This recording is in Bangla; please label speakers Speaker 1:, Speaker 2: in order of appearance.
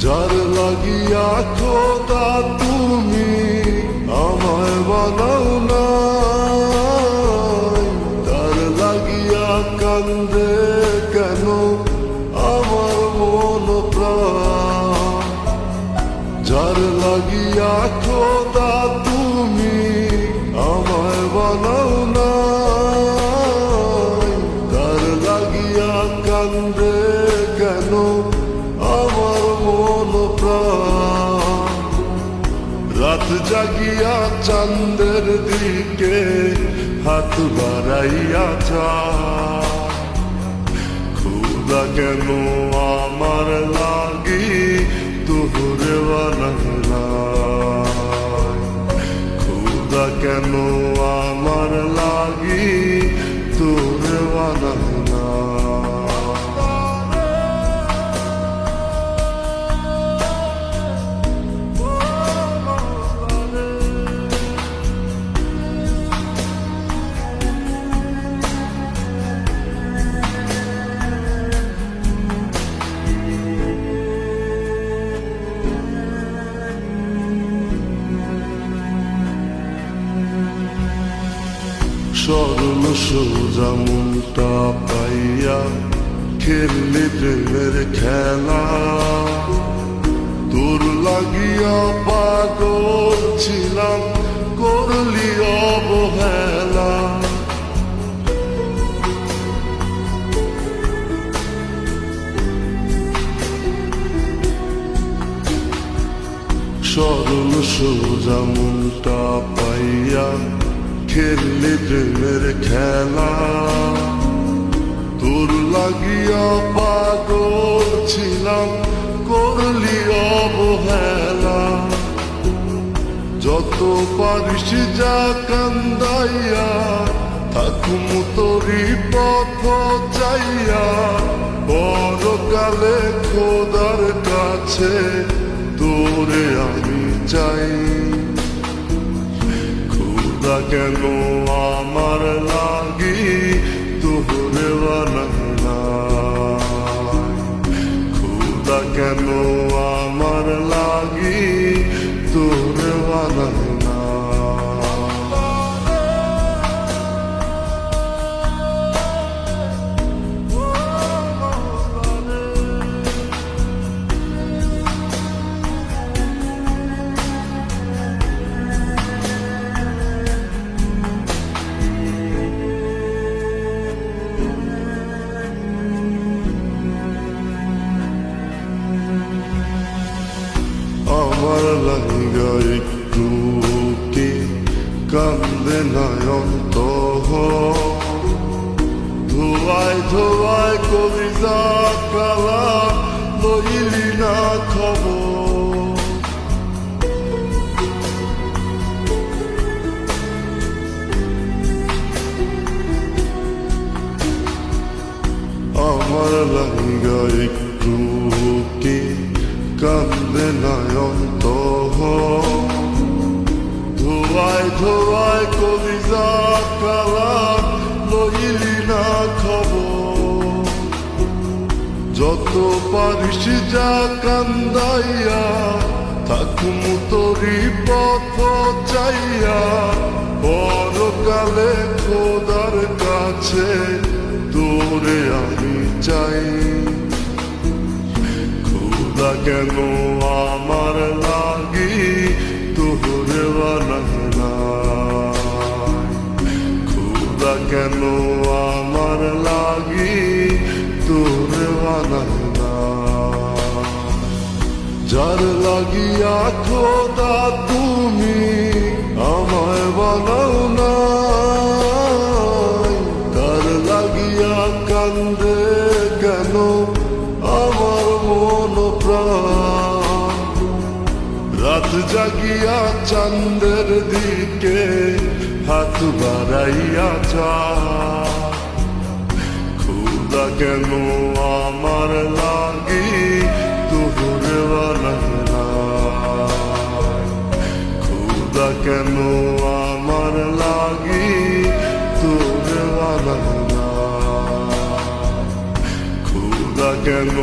Speaker 1: যার লাগিয়া খোদা তুমি আমায় বানাও নাই, তার লাগিয়া কান্দে কেন আমার মন প্রাণ। যার লাগিয়া খোদা তুমি আমায় বানাও নাই, তার লাগিয়া কান্দে কেন আমার মন প্রাণ। রাত জাগিয়া চাঁদের দিকে হাত বাড়াইয়া চায়, খোদা কেন আমার লাগি তোরে বানাইলাই, খোদা কেন আমার লাগি তোরে বানাইলাই। সরল সোজা মনটা পাইয়া খেললি প্রেমের খেলা, তোর লাগিয়া পাগল ছিলাম করলি অবহেলা। সরল সোজা মনটা পাইয়া খেললি প্রেমের খেলা, তোর লাগিয়া পাগল ছিলাম করলি অবহেলা। যত পারিস যা কান্দাইয়া থাকুম তোরি পথ চাইয়া, পরকালে খোদার কাছে তোরে আমি চাই। খোদা কেন আমার লাগি তোরে বানাইলাই, খোদা কেন আমার লাগি তোরে বানাইলাই। আমার লাগা একটু কি কান্দে নয়ন তহ, ধোয়ায় ধোয়ায় কবিতা কালা লইলি না খবর। আমার লাগা একটু কি কান্দে নয়ন তহ, ধোয়ায় ধোয়ায় কবিতা কালা লইলি না খবর। যত পারিস যা কান্দাইয়া থাকুম তোরি পথ চাইয়া, পরকালে খোদার কাছে তোরে আমি চাই। খোদা কেন আমার লাগি তোরে বানাইলাই, খোদা কেন আমার লাগি তোরে বানাইলাই। যার লাগিয়া খোদা তুমি আমায় বানাও নাই, তার লাগিয়া কান্দে কেন আমার মন প্রাণ। রাত জাগিয়া চাঁদের দিকে হাত বাড়াইয়া চা খুদা কেন আমার লাগি তোরে বানালা খুদা কেন আমার লাগি তোরে বানালা খুদা কেন